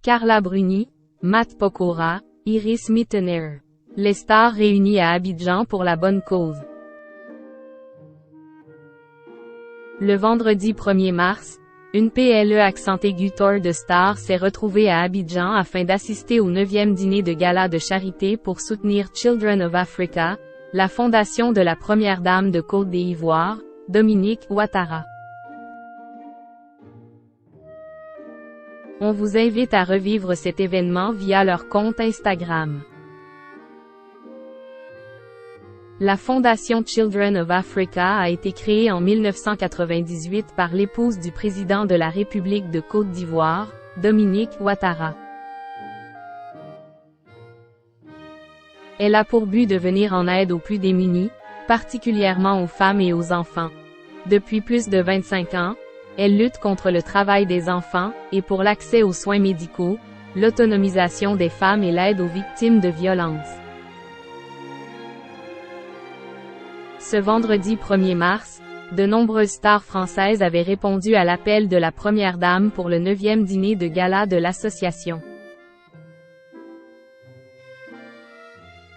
Carla Bruni, Matt Pokora, Iris Mittener. Les stars réunies à Abidjan pour la bonne cause. Le vendredi 1er mars, une PLE accent aigu tour de stars s'est retrouvée à Abidjan afin d'assister au 9e dîner de gala de charité pour soutenir Children of Africa, la fondation de la première dame de Côte d'Ivoire, Dominique Ouattara. On vous invite à revivre cet événement via leur compte Instagram. La fondation Children of Africa a été créée en 1998 par l'épouse du président de la République de Côte d'Ivoire, Dominique Ouattara. Elle a pour but de venir en aide aux plus démunis, particulièrement aux femmes et aux enfants. Depuis plus de 25 ans, elle lutte contre le travail des enfants, et pour l'accès aux soins médicaux, l'autonomisation des femmes et l'aide aux victimes de violences. Ce vendredi 1er mars, de nombreuses stars françaises avaient répondu à l'appel de la première dame pour le 9e dîner de gala de l'association.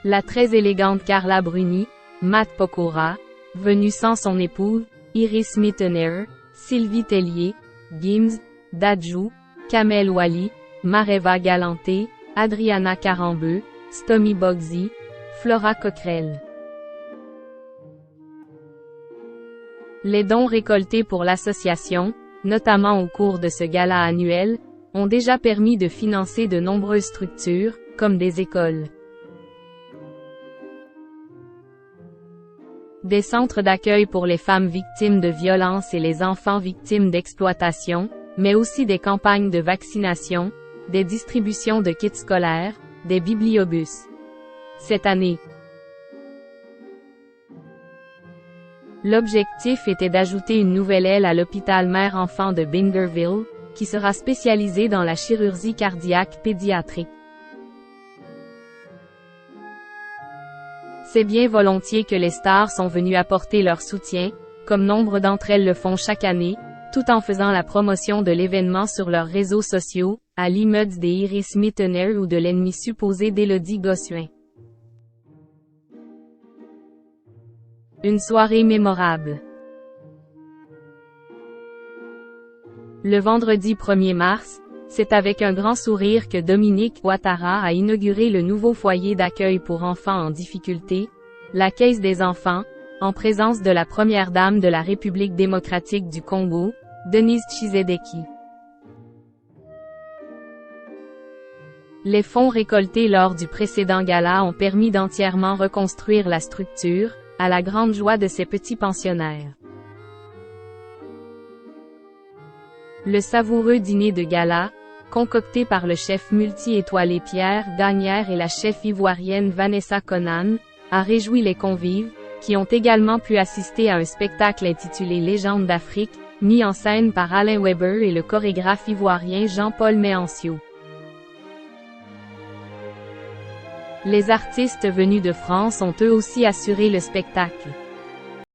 La très élégante Carla Bruni, Matt Pokora, venue sans son épouse, Iris Mittener, Sylvie Tellier, Gims, Dadju, Kamel Wally, Mareva Galanté, Adriana Carambeu, Stomy Bogsy, Flora Coquerel. Les dons récoltés pour l'association, notamment au cours de ce gala annuel, ont déjà permis de financer de nombreuses structures, comme des écoles, des centres d'accueil pour les femmes victimes de violences et les enfants victimes d'exploitation, mais aussi des campagnes de vaccination, des distributions de kits scolaires, des bibliobus. Cette année, l'objectif était d'ajouter une nouvelle aile à l'hôpital mère-enfant de Bingerville, qui sera spécialisé dans la chirurgie cardiaque pédiatrique. C'est bien volontiers que les stars sont venues apporter leur soutien, comme nombre d'entre elles le font chaque année, tout en faisant la promotion de l'événement sur leurs réseaux sociaux, à l'image des Iris Mittener ou de l'ennemi supposé d'Élodie Gossuin. Une soirée mémorable. Le vendredi 1er mars, c'est avec un grand sourire que Dominique Ouattara a inauguré le nouveau foyer d'accueil pour enfants en difficulté, la Caisse des enfants, en présence de la première dame de la République démocratique du Congo, Denise Tshisekedi. Les fonds récoltés lors du précédent gala ont permis d'entièrement reconstruire la structure, à la grande joie de ces petits pensionnaires. Le savoureux dîner de gala, concocté par le chef multi-étoilé Pierre Gagnère et la chef ivoirienne Vanessa Conan, a réjoui les convives, qui ont également pu assister à un spectacle intitulé Légendes d'Afrique, mis en scène par Alain Weber et le chorégraphe ivoirien Jean-Paul Méancio. Les artistes venus de France ont eux aussi assuré le spectacle.